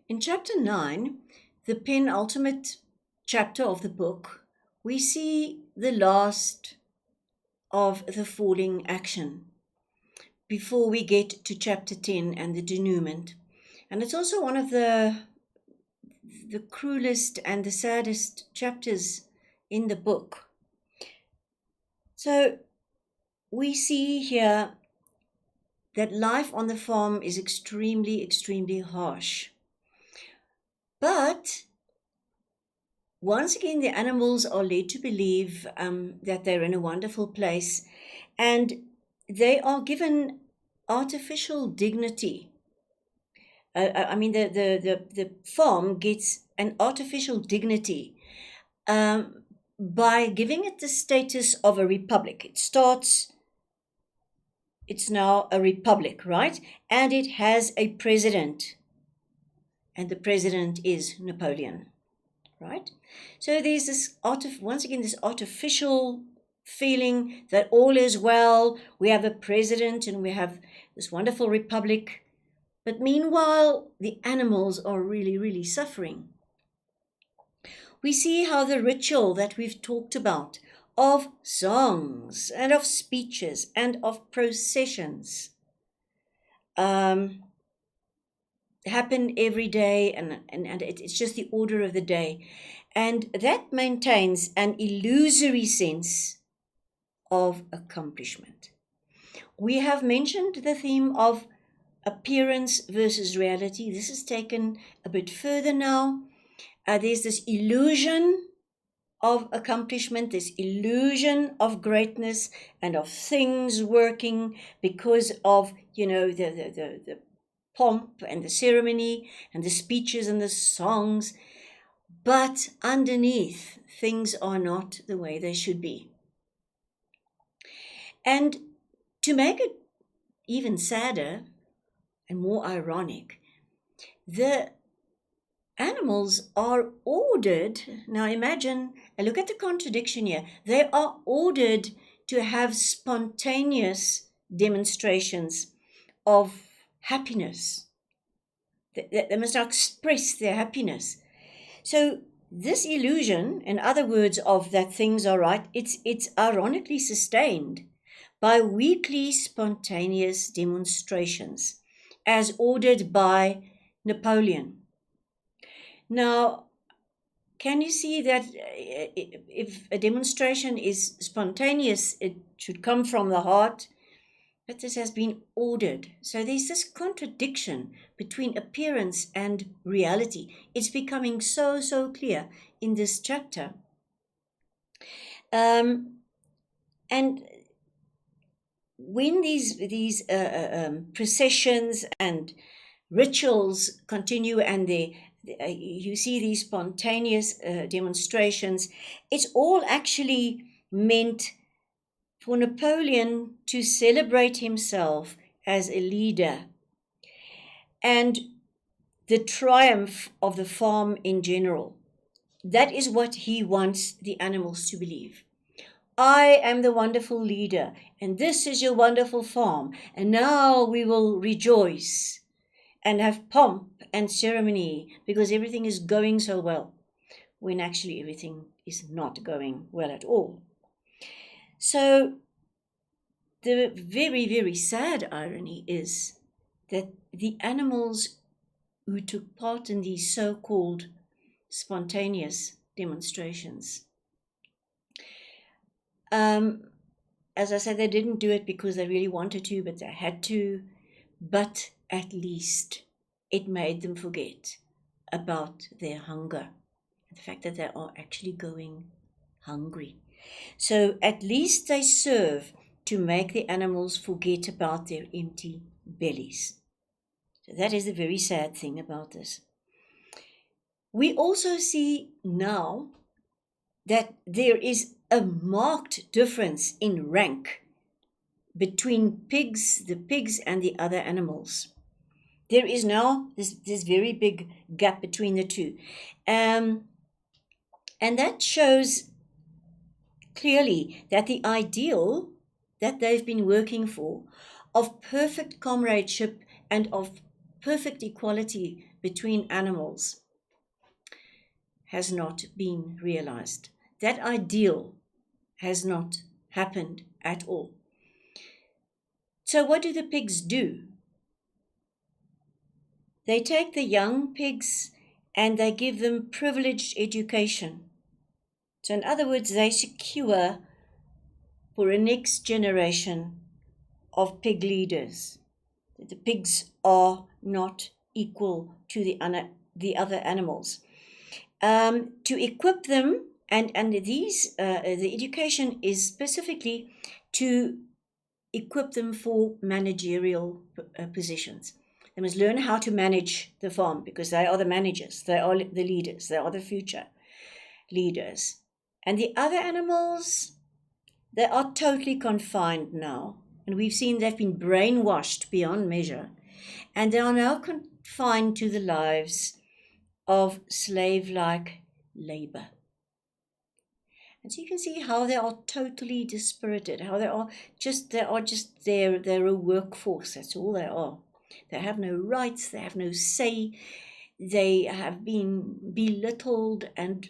In chapter 9, the penultimate chapter of the book, we see the last of the falling action before we get to chapter 10 and the denouement. And it's also one of the cruelest and the saddest chapters in the book. So we see here that life on the farm is extremely, extremely harsh. But once again, the animals are led to believe that they're in a wonderful place, and they are given artificial dignity. The farm gets an artificial dignity by giving it the status of a republic. It's now a republic, right? And it has a president, and the president is Napoleon, right? So there's this once again this artificial feeling that all is well. We have a president and we have this wonderful republic, but meanwhile the animals are really, really suffering. We see how the ritual that we've talked about of songs and of speeches and of processions happen every day, and it's just the order of the day. And that maintains an illusory sense of accomplishment. We have mentioned the theme of appearance versus reality. This is taken a bit further now. There's this illusion of accomplishment, this illusion of greatness and of things working because of, the pomp and the ceremony and the speeches and the songs. But underneath, things are not the way they should be. And to make it even sadder and more ironic, the animals are ordered, now imagine, and look at the contradiction here, they are ordered to have spontaneous demonstrations of happiness. They must now express their happiness. So this illusion, in other words, of that things are right, it's ironically sustained by weekly spontaneous demonstrations as ordered by Napoleon. Now, can you see that if a demonstration is spontaneous, it should come from the heart, but this has been ordered. So there's this contradiction between appearance and reality. It's becoming so, so clear in this chapter. And when these processions and rituals continue and you see these spontaneous demonstrations, it's all actually meant for Napoleon to celebrate himself as a leader and the triumph of the farm in general. That is what he wants the animals to believe. I am the wonderful leader, and this is your wonderful farm, and now we will rejoice and have pomp and ceremony because everything is going so well, when actually everything is not going well at all. So the very, very sad irony is that the animals who took part in these so-called spontaneous demonstrations, as I said, they didn't do it because they really wanted to, but they had to. But at least it made them forget about their hunger, the fact that they are actually going hungry. So at least they serve to make the animals forget about their empty bellies. So that is the very sad thing about this. We also see now that there is a marked difference in rank between the pigs and the other animals. There is now this very big gap between the two. And that shows clearly that the ideal that they've been working for of perfect comradeship and of perfect equality between animals has not been realized. That ideal has not happened at all. So what do the pigs do? They take the young pigs and they give them privileged education. So in other words, they secure for a next generation of pig leaders. The pigs are not equal to the other animals. To equip them, and the education is specifically to equip them for managerial positions. They must learn how to manage the farm because they are the managers, they are the leaders, they are the future leaders. And the other animals, they are totally confined now. And we've seen they've been brainwashed beyond measure. And they are now confined to the lives of slave-like labor. And so you can see how they are totally dispirited, how they're a workforce, that's all they are. They have no rights, they have no say, they have been belittled, and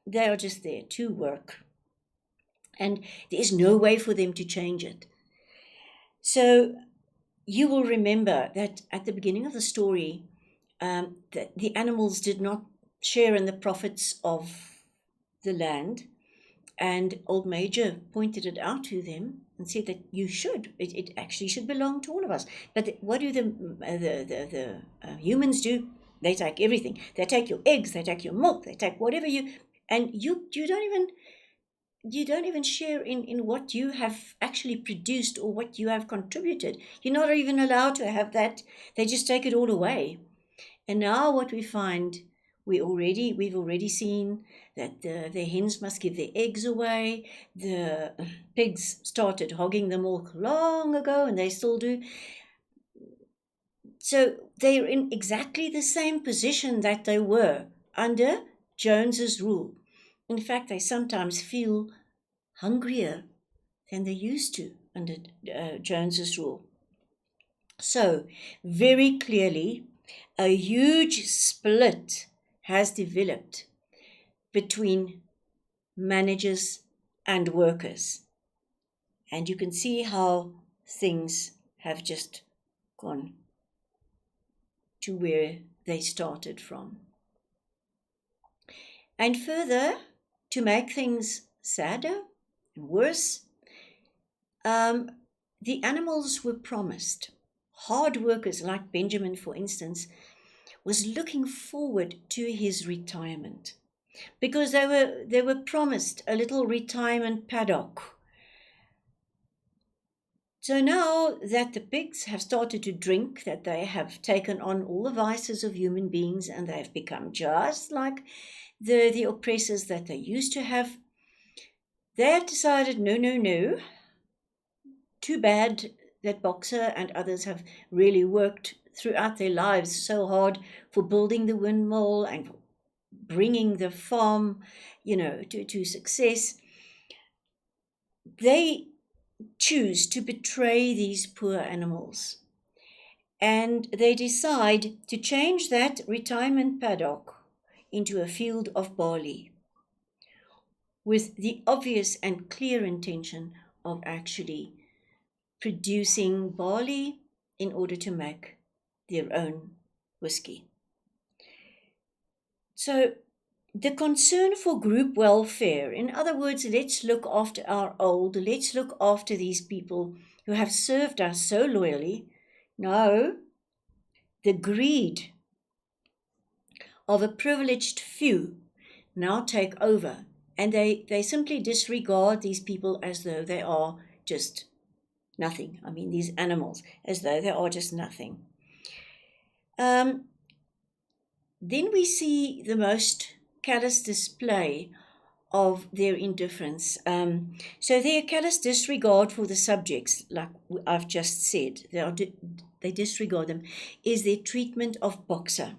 they are just there to work. And there is no way for them to change it. So you will remember that at the beginning of the story, that the animals did not share in the profits of the land. And Old Major pointed it out to them and said that you should. It actually should belong to all of us. But what do the humans do? They take everything. They take your eggs. They take your milk. They take whatever you don't even share in what you have actually produced or what you have contributed. You're not even allowed to have that. They just take it all away. And now what we find, we've already seen that the hens must give their eggs away. The pigs started hogging the milk long ago, and they still do. So they're in exactly the same position that they were under Jones's rule. In fact, they sometimes feel hungrier than they used to under Jones's rule. So very clearly, a huge split has developed between managers and workers. And you can see how things have just gone to where they started from. And further, to make things sadder and worse, the animals were promised. Hard workers like Benjamin, for instance, was looking forward to his retirement because they were promised a little retirement paddock. So now that the pigs have started to drink, that they have taken on all the vices of human beings and they have become just like the oppressors that they used to have, they have decided, no, too bad that Boxer and others have really worked throughout their lives so hard for building the windmill and bringing the farm, to success. They choose to betray these poor animals. And they decide to change that retirement paddock into a field of barley with the obvious and clear intention of actually producing barley in order to make their own whiskey. So the concern for group welfare, in other words, let's look after our old, let's look after these people who have served us so loyally. No, the greed of a privileged few now take over, and they simply disregard these people as though they are just nothing. I mean, these animals, as though they are just nothing. Then we see the most callous display of their indifference. So their callous disregard for the subjects, like I've just said, they disregard them, is their treatment of Boxer.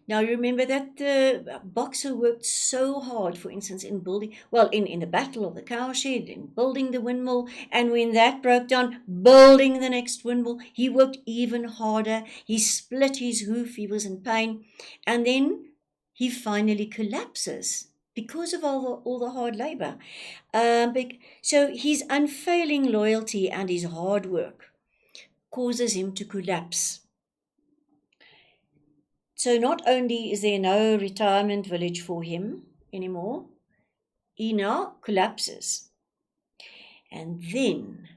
Now remember that the boxer worked so hard, for instance, in building, well, in the battle of the cowshed, in building the windmill, and when that broke down, building the next windmill, he worked even harder. He split his hoof, he was in pain, and then he finally collapses because of all the hard labor. So his unfailing loyalty and his hard work causes him to collapse. So not only is there no retirement village for him anymore, he now collapses. And then,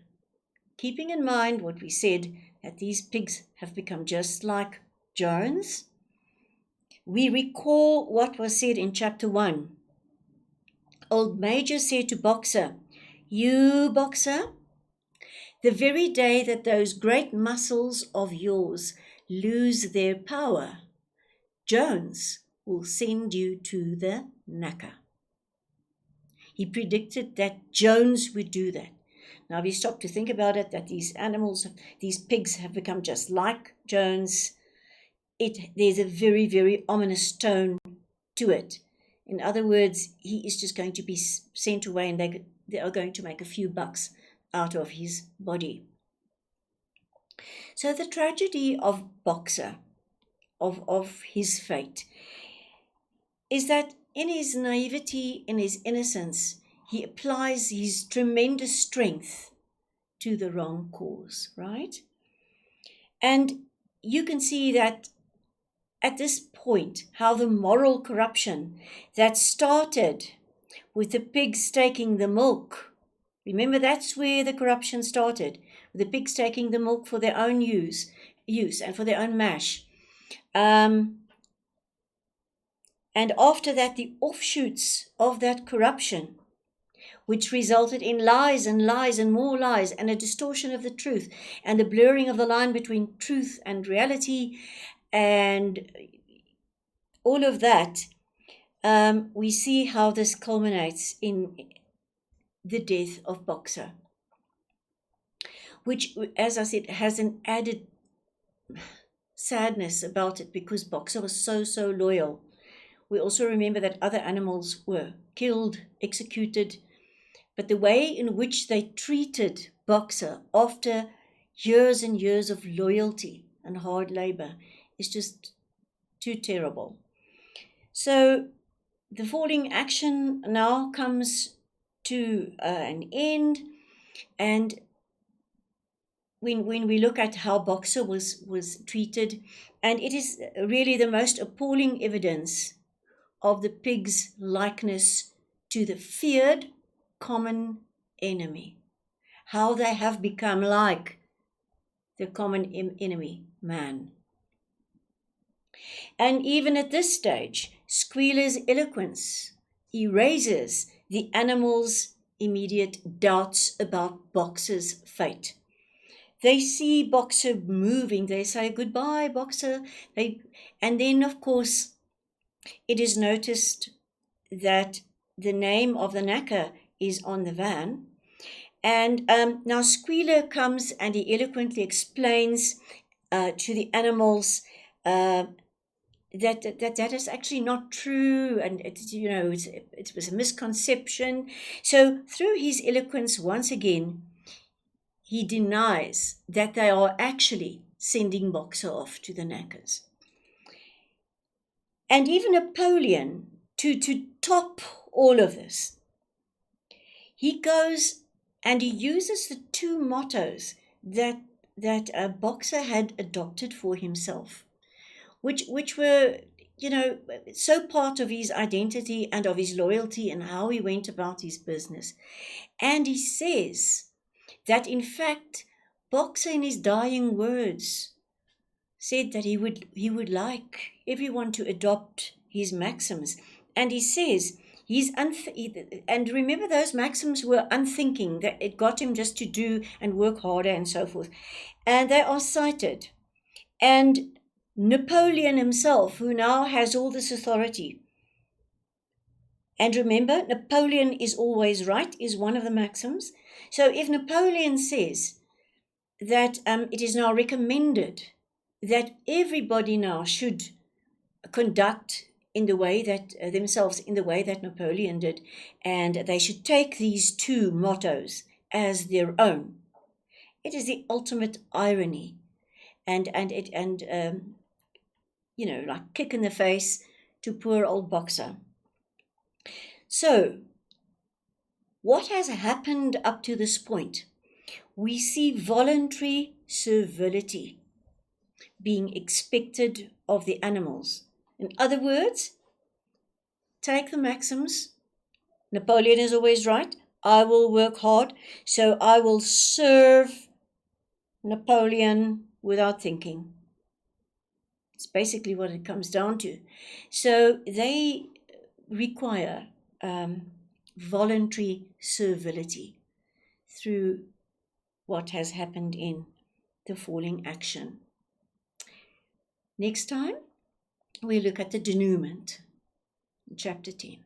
keeping in mind what we said, that these pigs have become just like Jones, we recall what was said in chapter 1. Old Major said to Boxer, "You, Boxer, the very day that those great muscles of yours lose their power, Jones will send you to the knacker." He predicted that Jones would do that. Now, if you stop to think about it, that these animals, these pigs have become just like Jones, there's a very, very ominous tone to it. In other words, he is just going to be sent away, and they are going to make a few bucks out of his body. So the tragedy of Boxer, of his fate, is that in his naivety, in his innocence, he applies his tremendous strength to the wrong cause, right? And you can see that at this point, how the moral corruption that started with the pigs taking the milk, remember that's where the corruption started, with the pigs taking the milk for their own use and for their own mash. And after that, the offshoots of that corruption, which resulted in lies and lies and more lies, and a distortion of the truth, and the blurring of the line between truth and reality, and all of that, we see how this culminates in the death of Boxer, which, as I said, has an added sadness about it because Boxer was so loyal. We also remember that other animals were killed, executed, but the way in which they treated Boxer after years and years of loyalty and hard labor is just too terrible. So the falling action now comes to an end, and when we look at how Boxer was treated, and it is really the most appalling evidence of the pig's likeness to the feared common enemy, how they have become like the common enemy, man. And even at this stage, Squealer's eloquence erases the animals' immediate doubts about Boxer's fate. They see Boxer moving, they say, "Goodbye, Boxer." And then, of course, it is noticed that the name of the knacker is on the van. And now Squealer comes and he eloquently explains to the animals that is actually not true, and it was a misconception. So through his eloquence, once again, he denies that they are actually sending Boxer off to the knackers. And even Napoleon, to top all of this, he goes and he uses the two mottos that Boxer had adopted for himself, which were, so part of his identity and of his loyalty and how he went about his business. And he says that, in fact, Boxer, in his dying words, said that he would like everyone to adopt his maxims. And he says and remember, those maxims were unthinking, that it got him just to do and work harder and so forth. And they are cited. And Napoleon himself, who now has all this authority, and remember, Napoleon is always right, is one of the maxims. So if Napoleon says that it is now recommended that everybody now should conduct in the way that themselves in the way that Napoleon did, and they should take these two mottos as their own. It is the ultimate irony, and like kick in the face to poor old Boxer. So, what has happened up to this point? We see voluntary servility being expected of the animals. In other words, take the maxims. Napoleon is always right. I will work hard, so I will serve Napoleon without thinking. It's basically what it comes down to. So they require voluntary servility through what has happened in the falling action. Next time, we look at the denouement, chapter 10.